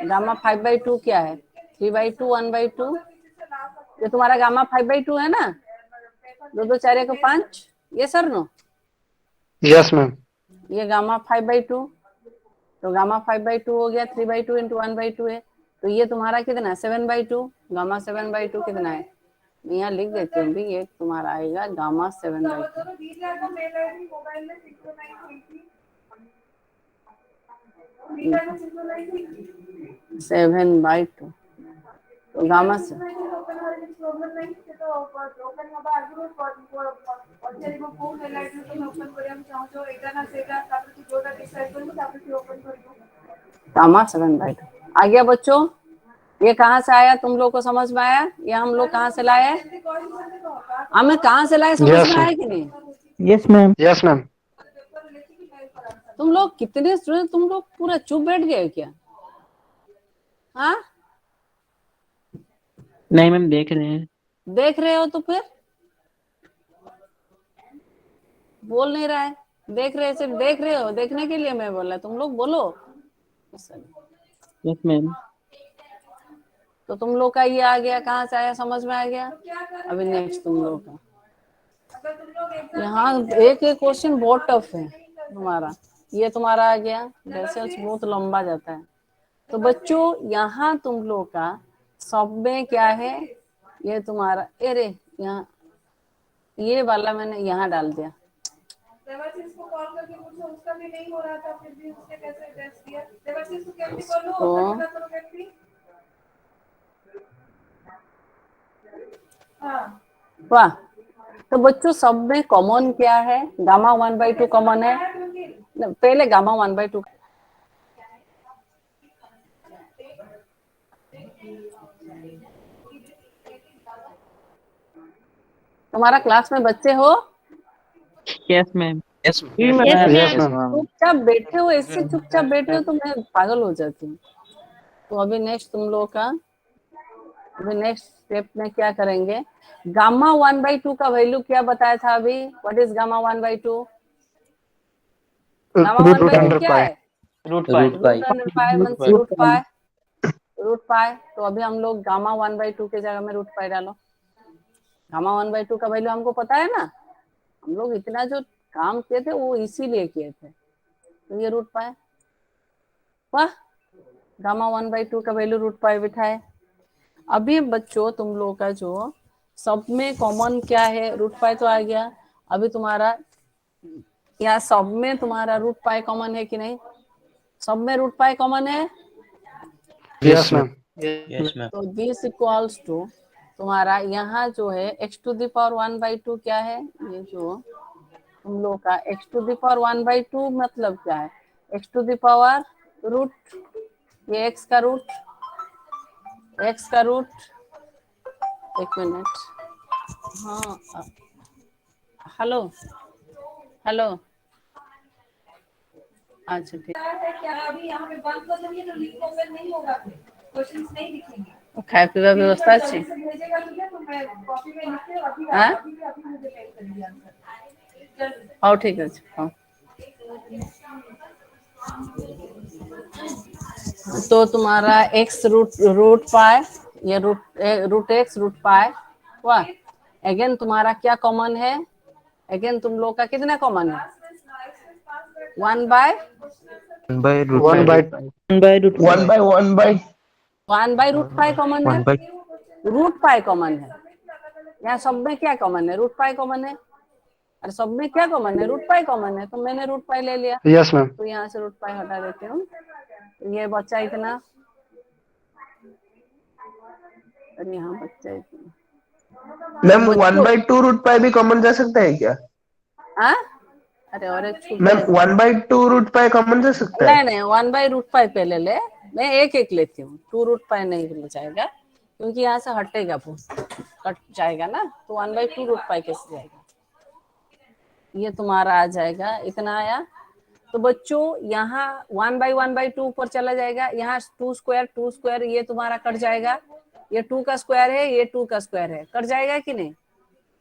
गामा 5/2 क्या है? 3/2 1/2, ये तुम्हारा गामा 5/2 है ना, 2 2 4 1 5, ये सर नो, Yes, ma'am. ये गामा 5/2, तो गामा 5/2 हो गया, 3/2 इंटू 1/2 है, तो ये तुम्हारा कितना है? 7/2। गामा 7/2 कितना है? मैं यहाँ लिख देती हूँ भी, ये तुम्हारा आएगा गामा 7/2। 7/2 तो गामा से गामा 7/2 आ गया बच्चों। ये कहाँ से आया? तुम लोग को समझ में आया? ये हम लोग कहाँ से लाए? हमें कहाँ से लाए, समझ Yes, में ma'am. आया कि नहीं? Yes, ma'am. Yes, ma'am. तुम लोग कितने स्टूडेंट, तुम लोग पूरा चुप बैठ गए क्या? हाँ, नहीं मैम, देख रहे हैं। देख रहे हो तो फिर बोल नहीं रहा है। देख रहे, सिर्फ देख रहे हो, देखने के लिए मैं बोला, तुम लोग बोलो। Yes ma'am. तो तुम लोग का ये आ गया, कहाँ से आया, समझ में आ गया? अभी नेक्स्ट तुम लोग का, यहाँ एक एक क्वेश्चन बहुत टफ है तुम्हारा। ये तुम्हारा आ गया, डेसिमल्स बहुत लंबा जाता है। तो बच्चों यहाँ तुम लोग का सब में क्या है? ये तुम्हारा, अरे यहाँ ये वाला मैंने यहाँ डाल दिया। देवाशीष को कॉल करके पूछो, उसका भी नहीं हो रहा था, फिर भी उसने कैसे टेस्ट किया? देवाशीष को कैसे बोलो, पता करो कैसे। हाँ, वाह। तो बच्चों सब में कॉमन क्या है? गामा 1/2 कॉमन है। पहले गामा 1/2 तुम्हारा क्लास में बच्चे हो? Yes ma'am. Yes, Yes, ma'am. चुपचाप बैठे हो, ऐसे चुपचाप बैठे हो तो मैं पागल हो जाती हूँ। तो अभी नेक्स्ट तुम लोग का, अभी नेक्स्ट स्टेप में क्या करेंगे? गामा 1/2 का वैल्यू क्या बताया था अभी? What is gamma 1/2? Gamma Root 1/2 under क्या pi. है? root Root pi. pi. Root pi means root pi, root pi. तो अभी हम लोग गामा 1/2 के जगह में रूट पाई डालो। गामा 1/2 का वैल्यू हमको पता है ना, हम लोग इतना जो काम किए थे वो इसीलिए किए थे। तो ये रूट पाई, वाह, गामा 1/2 का वैल्यू रूट पाई बिठाए। अभी बच्चों तुम लोग का जो सब में कॉमन क्या है? रूट पाई तो आ गया। अभी तुम्हारा यहाँ सब में तुम्हारा रूट पाई कॉमन है कि नहीं? सब में रूट पाई कॉमन है। Yes, ma'am. Yes, ma'am. तो दिस इक्वल्स टू तुम्हारा यहाँ जो है x⁴ 1/2 क्या है? ये जो तुम लोग का x⁴ 1/2 मतलब क्या है? x⁴ रूट, ये x का रूट, x का रूट, एक मिनट, हाँ हेलो हेलो, अच्छा ठीक। क्या अभी यहाँ पे बंद कर देंगे तो लिंक ओपन नहीं होगा, क्वेश्चंस नहीं दिखेंगे। खाए पीवा व्यवस्था अच्छी? भेजेगा तुझे तो मैं कॉपी में लिख के अभी हाँ? अभी मुझे पेश कर दिया आंसर। हाँ ठीक है, हाँ। तो तुम्हारा x रूट पाई, ये रूट x रूट पाई, वाह। अगेन तुम्हारा क्या कॉमन है? अगेन तुम लोग का कितना कॉमन है? 1 bye 1 by root 1 pi. by 1 by root 1 by 1 by 1 by root pi common है, 1 by रूट पाई कॉमन है। यहाँ सब में क्या कॉमन है? रूट पाई कॉमन है। अरे सब में क्या कॉमन है? रूट पाई कॉमन है, तो मैंने रूट पाई ले लिया। Yes, ma'am. तो यहाँ से रूट पाई हटा देती हूँ, ये बच्चा इतना, और यहाँ बच्चा इतना। मैम 1 by 2 root pi भी कॉमन जा सकता है क्या? हाँ? अरे और एक छूट मैम गया। 1 by 2 root pi कॉमन जा सकता है? नहीं 1 बाय रूट पाई पहले ले, मैं एक एक लेती हूँ, 2 रूट पाई नहीं ले जाएगा क्योंकि यहाँ से हटेगा, कट जाएगा ना, तो 1/2 रूट पाई कैसे जाएगा? ये तुम्हारा आ जाएगा, इतना आया। तो बच्चों यहाँ 1/1/2 ऊपर चला जाएगा, यहाँ 2 स्क्वायर ये तुम्हारा कट जाएगा, ये 2 का स्क्वायर है, ये 2 का स्क्वायर है, कट जाएगा कि नहीं?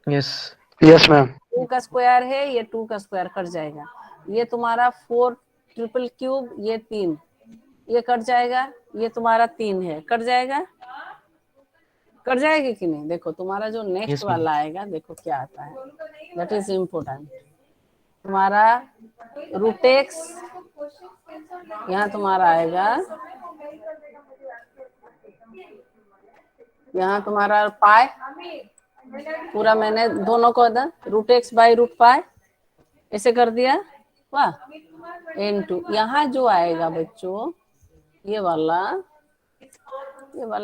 Yes Yes, ma'am. 2 का स्क्वायर है, ये 2 का स्क्वायर कट जाएगा, ये तुम्हारा 4 ट्रिपल क्यूब, ये 3, ये कट जाएगा, ये तुम्हारा 3 है, कट जाएगा, कट जाएगा कि नहीं? देखो तुम्हारा जो नेक्स्ट वाला आएगा, देखो क्या आता है, दैट इज इम्पोर्टेंट। तुम्हारा रूट एक्स, यहाँ तुम्हारा आएगा, यहाँ तुम्हारा पाई, पूरा मैंने दोनों को root x by root pi ऐसे कर दिया, वाह, इनटू यहाँ जो आएगा बच्चों ये वाला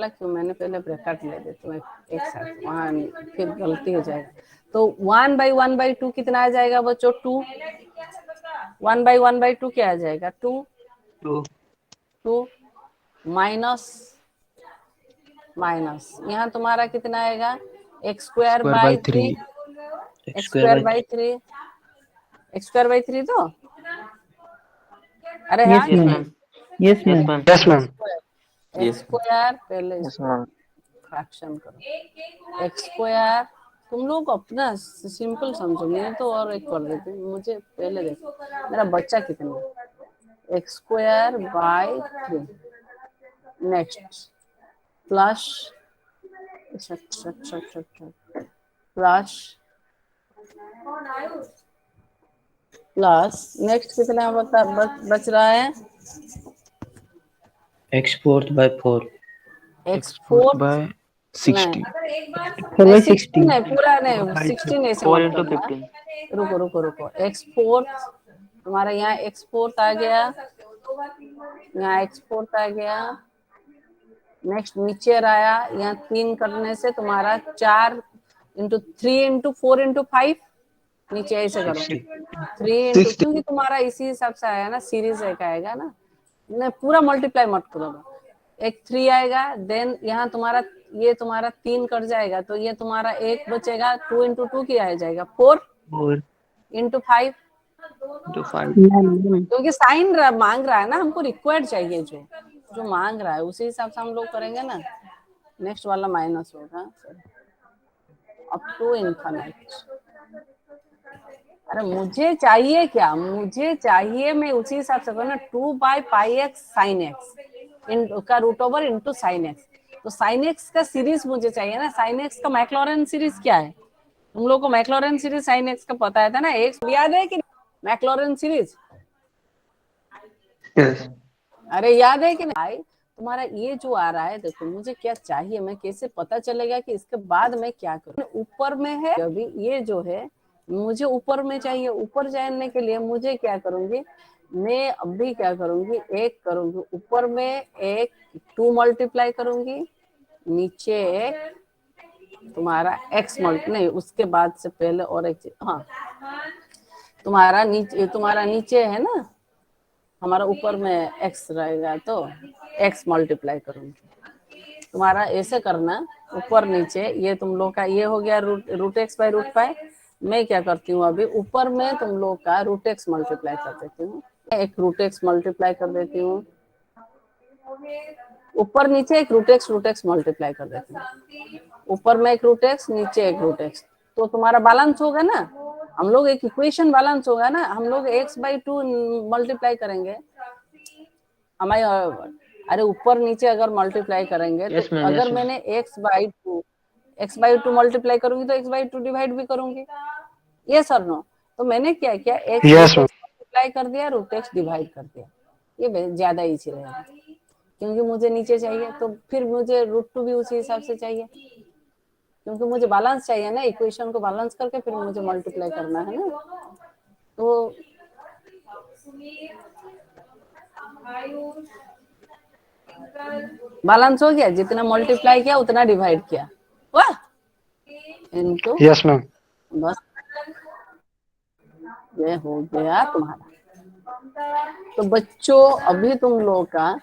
क्यों, मैंने पहले ब्रैकेट ले देती हूँ एक साथ, वहाँ फिर गलती हो जाएगा। तो 1/1/2 कितना आ जाएगा बच्चों? 2। 1/1/2 क्या आ जाएगा? 2 माइनस यहाँ तुम्हारा कितना आएगा? x square by 3, x square by 3, x square by 3 तो अरे हाँ, Yes, ma'am. Yes, ma'am. Yes, ma'am. X square पहले फ्रैक्शन करो, एक्स स्क्वायर तुम लोग अपना सिंपल समझो, मैं तो और एक कर देती हूँ, मुझे पहले देखो मेरा बच्चा कितना है, x square by 3, next plus plus next कितना बच रहा है? X4 by 4. x4 bye 60 4 by 60. 16 है, पूरा नहीं 16 ऐसे 4 मत into करना। 15. रुको x4 तुम्हारा यहाँ x4 आ गया, यहाँ x4 आ गया, नेक्स्ट नीचे आया, यहाँ 3 करने से तुम्हारा 4 इंटू 3 इंटू 4 इंटू 5 नीचे ऐसे करो 3 इंटू, क्योंकि तुम्हारा इसी हिसाब से आया ना, सीरीज एक आएगा ना, नहीं पूरा मल्टीप्लाई मत करो, एक 3 आएगा, देन यहाँ तुम्हारा ये तुम्हारा 3 कट जाएगा, तो ये तुम्हारा एक बचेगा, 2 इंटू 2 क्या आ जाएगा? 4 इंटू 5, क्योंकि साइन मांग रहा है ना, हमको रिक्वायर्ड चाहिए, जो मांग रहा है उसी हिसाब से हम लोग करेंगे ना। नेक्स्ट वाला माइनस होगा अप टू इनफिनिट। अरे मुझे चाहिए क्या, मुझे चाहिए मैं उसी हिसाब से करूँ ना, 2/πx sin x का root over into sine x, तो साइन एक्स का सीरीज मुझे चाहिए ना, साइन एक्स का मैक्लॉरेन सीरीज क्या है? तुम लोग को मैक्लॉरेन सीरीज साइन एक्स का पता है था ना, एक्स याद है कि मैक्लॉरेन सीरीज? यस अरे याद है कि नहीं? तुम्हारा ये जो आ रहा है, देखो मुझे क्या चाहिए, मैं कैसे पता चलेगा कि इसके बाद मैं क्या करूँ? ऊपर में है अभी ये जो है, मुझे ऊपर में चाहिए, ऊपर जाने के लिए मुझे क्या करूंगी मैं, अभी क्या करूंगी, एक करूंगी ऊपर में, एक 2 मल्टीप्लाई करूंगी, नीचे एक तुम्हारा x नहीं, उसके बाद से पहले और एक चीज, हाँ तुम्हारा नीचे है ना, हमारा ऊपर में x रहेगा, तो x मल्टीप्लाई करूंगी। तुम्हारा ऐसे करना ऊपर नीचे, ये तुम लोग का ये हो गया root x by root pi. मैं क्या करती हूँ अभी ऊपर में तुम लोग का रूट एक्स मल्टीप्लाई कर देती हूँ, एक रूट एक्स मल्टीप्लाई कर देती हूँ, ऊपर नीचे एक रूट एक्स मल्टीप्लाई कर देती हूँ, ऊपर में एक रूट एक्स, नीचे एक रूट एक्स, तो तुम्हारा बैलेंस होगा ना, हम लोग एक इक्वेशन बैलेंस होगा ना, हम लोग x/2 मल्टीप्लाई करेंगे हमारे, अरे ऊपर नीचे अगर मल्टीप्लाई करेंगे तो अगर मैंने x/2 मल्टीप्लाई करूंगी तो x/2 डिवाइड भी करूंगी, ये सर नो, तो मैंने क्या किया, x मल्टीप्लाई कर दिया, रूट एक्स डिवाइड कर दिया, ये ज्यादा इजी रहेगा, क्योंकि मुझे नीचे चाहिए, तो फिर मुझे √2 भी उसी हिसाब से चाहिए, क्योंकि मुझे बैलेंस चाहिए ना, इक्वेशन को बैलेंस करके फिर मुझे मल्टीप्लाई करना है ना, तो बैलेंस हो गया, जितना मल्टीप्लाई किया उतना डिवाइड किया, वाह, इनटू Yes, ma'am. बस ये हो गया तुम्हारा। तो बच्चों अभी तुम लोग का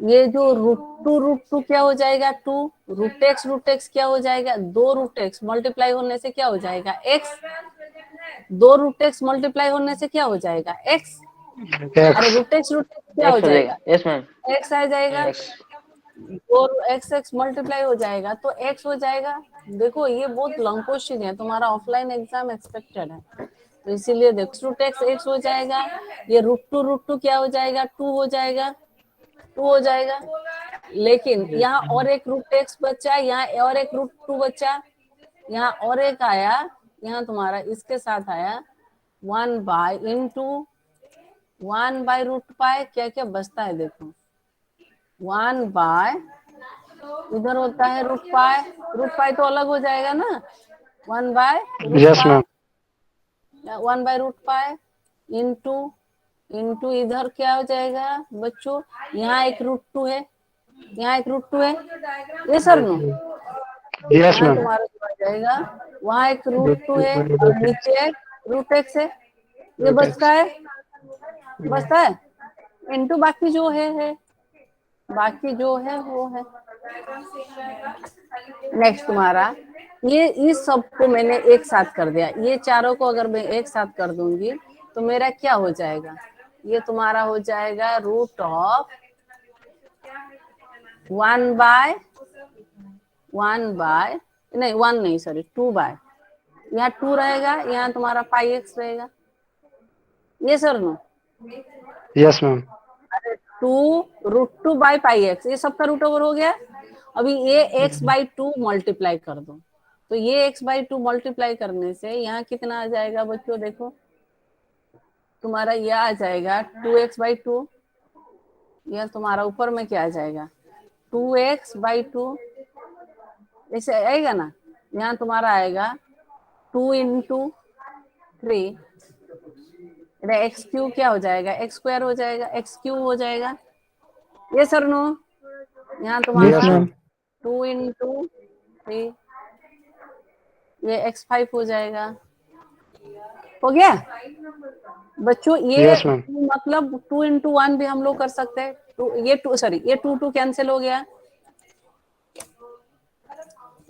ये जो √2 क्या हो जाएगा, 2 रूट एक्स क्या हो जाएगा, 2 रूट एक्स मल्टीप्लाई होने से क्या हो जाएगा, x, दो रूट एक्स मल्टीप्लाई होने से क्या हो जाएगा? एक्स। अरे X. रूट एक्स क्या हो एक्स हो जाएगा। जाएगा? Yes ma'am. एक्स आ जाएगा। और एक्स एक्स मल्टीप्लाई हो जाएगा तो एक्स हो जाएगा। देखो ये बहुत लॉन्ग क्वेश्चन है, तुम्हारा ऑफलाइन एग्जाम एक्सपेक्टेड है, तो इसीलिए देखो रूट एक्स एक्स हो जाएगा। ये रूट टू क्या हो जाएगा? टू हो जाएगा, टू हो जाएगा। लेकिन यहाँ और एक रूट एक्स बचा, यहाँ और एक रूट टू बचा, यहाँ और एक आया, यहाँ तुम्हारा इसके साथ आया 1/√पाई। क्या क्या बचता है देखो, 1/, इधर होता है रूट पाई तो अलग हो जाएगा ना, 1/√पाई, Yes, ma'am. 1/√पाई इंटू इधर क्या हो जाएगा बच्चों? यहाँ एक रूट टू है, यहाँ एक रूट टू है, ये सर नो। Yes, यहाँ ma'am. तुम्हारा जो आ जाएगा, वहाँ एक रूट टू है और नीचे एक रूट एक्स है, ये बचता है इंटू बाकी जो है बाकी जो है वो है। नेक्स्ट तुम्हारा ये इस सबको मैंने एक साथ कर दिया, ये चारों को अगर मैं एक साथ कर दूंगी तो मेरा क्या हो जाएगा? ये तुम्हारा हो जाएगा रूट ऑफ 2/, यहाँ 2 रहेगा, यहाँ तुम्हारा पाई एक्स रहेगा, ये सर नो। Yes, ma'am. 2√2/पाई एक्स, ये सबका रूट ओवर हो गया। अभी ये x/2 मल्टीप्लाई कर दो, तो ये x/2 मल्टीप्लाई करने से यहाँ कितना आ जाएगा बच्चों? देखो तुम्हारा ये आ जाएगा 2x/2, यह तुम्हारा ऊपर में क्या आ जाएगा? 2x/2, ऐसे आएगा ना। यहाँ तुम्हारा आएगा 2 × 3, एक्स क्यू क्या हो जाएगा? x² हो जाएगा, x³ हो जाएगा, ये सर नो। यहाँ Yes, तुम्हारा ma'am. 2 × 3, ये x5 हो जाएगा। हो गया बच्चों? ये Yes, ma'am. मतलब 2 × 1 भी हम लोग कर सकते हैं। ये 2 कैंसिल हो गया,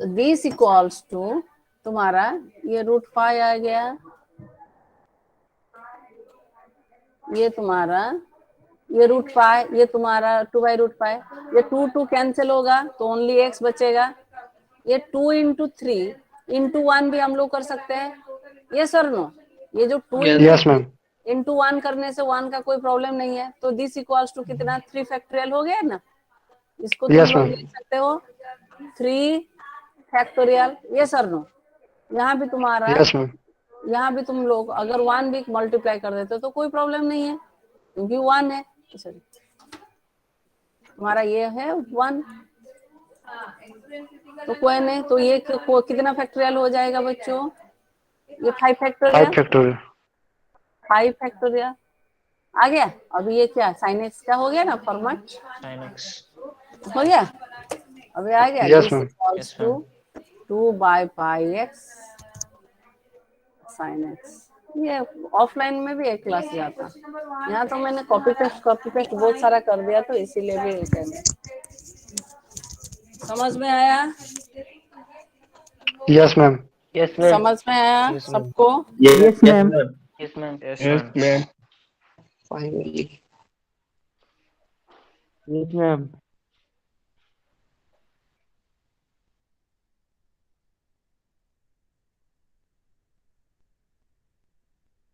तो दिस इक्वल्स टू तुम्हारा ये √5 आ गया, ये तुम्हारा ये √5, ये तुम्हारा 2/√5, ये 2 कैंसिल होगा तो ओनली x बचेगा। ये 2 × 3 × 1 भी हम लोग कर सकते हैं, ये सर नो। ये जो 2 Yes, ma'am. × 1 करने से 1 का कोई प्रॉब्लम नहीं है, तो दिस इक्वल्स टू कितना? 3 फैक्टोरियल हो गया ना। इसको तुम Yes, लोग ma'am. लिख सकते हो 3 फैक्टोरियल, ये सर नो। यहाँ भी तुम्हारा, Yes, ma'am. यहाँ भी तुम लोग अगर 1 भी मल्टीप्लाई कर देते तो कोई प्रॉब्लम नहीं है, क्योंकि 1 है। सॉरी, तुम्हारा ये है 1, तो कोई नहीं, तो ये कितना फैक्टोरियल हो जाएगा बच्चों? ये 5 5 फैक्टोरियल, factorial. 5 फैक्टोरियल आ गया। अभी ये क्या साइन एक्स का हो गया ना, फॉर्मेट हो गया, अभी आ गया। Yes, this ma'am. Equals to 2/πx sin x। ये ऑफलाइन में भी एक क्लास जाता, यहाँ तो मैंने कॉपी पेस्ट बहुत सारा कर दिया, तो इसीलिए भी समझ में आया? Yes, ma'am. Yes ma'am. समझ में आया Yes, ma'am. सबको? Yes, ma'am. Yes ma'am. Yes, Yes, ma'am. ma'am. Finally. Yes, ma'am.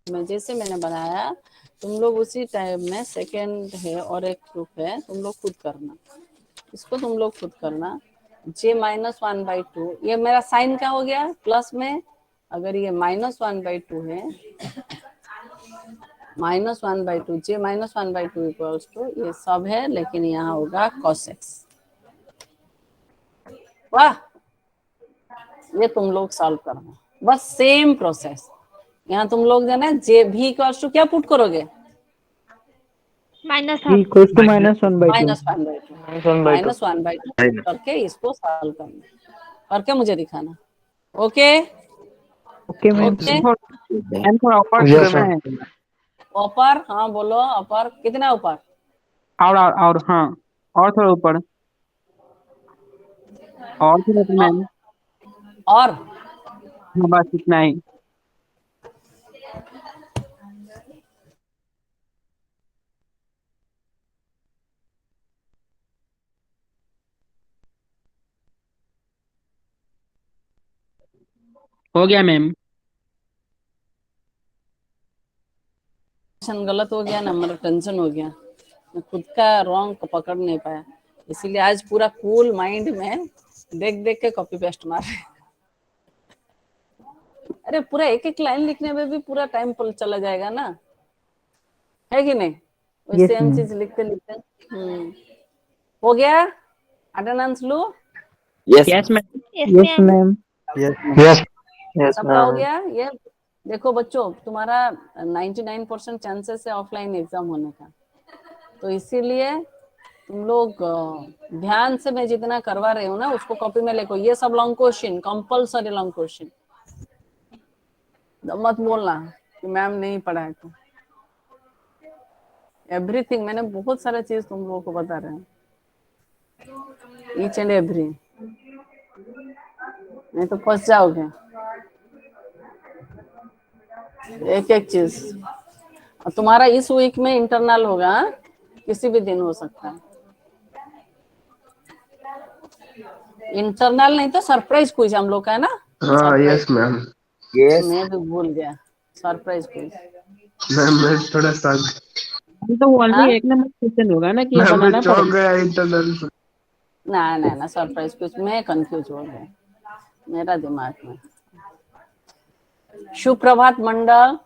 मैं जैसे मैंने बनाया, तुम लोग उसी टाइम में सेकंड है और एक प्रूफ है, तुम लोग खुद करना, इसको तुम लोग खुद करना। j-1/2, ये मेरा साइन का हो गया प्लस में, अगर ये -1/2 है, -1/2, j-1/2 इक्वल्स टू ये सब है, लेकिन यहाँ होगा cos x। वाह, ये तुम लोग सॉल्व करना, बस सेम प्रोसेस। यहाँ तुम लोग जो ना जे भी इक्वल्स टू क्या पुट करोगे? G equals to -1/2. -1/2 करके इसको सॉल्व करना, करके मुझे दिखाना। Okay Okay, ma'am. Okay. And for upper Yes, में ma'am. है। ऊपर, हाँ बोलो ऊपर, कितना ऊपर? और हाँ, और थोड़ा ऊपर, और थोड़ा ऊपर मैम। और हाँ, बस इतना ही। हो गया मैम। टेंशन गलत हो गया ना, मेरा टेंशन हो गया, मैं खुद का रॉन्ग पकड़ नहीं पाया, इसीलिए आज पूरा कूल माइंड में देख देख के कॉपी पेस्ट मार रहे। अरे पूरा एक एक लाइन लिखने में भी पूरा टाइम चला जाएगा ना, है कि नहीं? वही Yes, सेम ma'am. चीज लिखते लिखते। हो गया, अटेंडेंस लो। Yes ma'am. Yes, ma'am. Yes. Yes, सबका हो ma'am. गया ये? देखो बच्चों, तुम्हारा 99% चांसेस है ऑफलाइन एग्जाम होने का, तो इसीलिए तुम लोग ध्यान से मैं जितना करवा रही हूँ ना उसको कॉपी में लिखो। ये सब long question, compulsory long question, मत बोलना कि मैम नहीं पढ़ा है। तो एवरीथिंग मैंने बहुत सारा चीज तुम लोगों को बता रहे हैं, ईच एंड एवरी, नहीं तो फंस जाओगे एक एक चीज। और तुम्हारा इस वीक में इंटरनल होगा, हाँ? किसी भी दिन हो सकता है इंटरनल, नहीं तो सरप्राइज क्विज हम लोग का है ना। हाँ सरप्राइज, यस मैम। मैं भी भूल गया, सरप्राइज क्विज। मैम मैं थोड़ा सा हम तो हाँ, ओनली एक नंबर क्वेश्चन होगा ना कि ये मैम मैं बनाना चौंक पड़ेगा। गया इंटरनल से। ना ना ना, सरप्राइज क्विज मैं कंफ्यूज हो गया मेरा दिमाग में। सुप्रभात मंडल,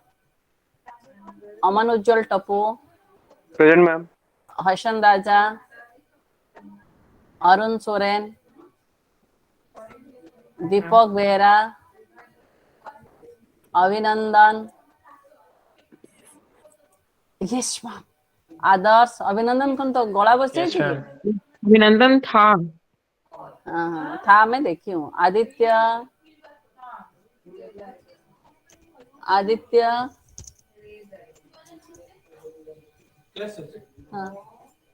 अमन उज्जवल टप्पू, प्रेजेंट मैम। हसन राजा, अरुण सोरेन, दीपक बेहरा, अभिनंदन, यस मैम, आदर्श। अभिनंदन कौन तो गोला बस Yes, ma'am. अभिनंदन था। हाँ था, मैं देखी हूँ। आदित्य, आदित्य, हाँ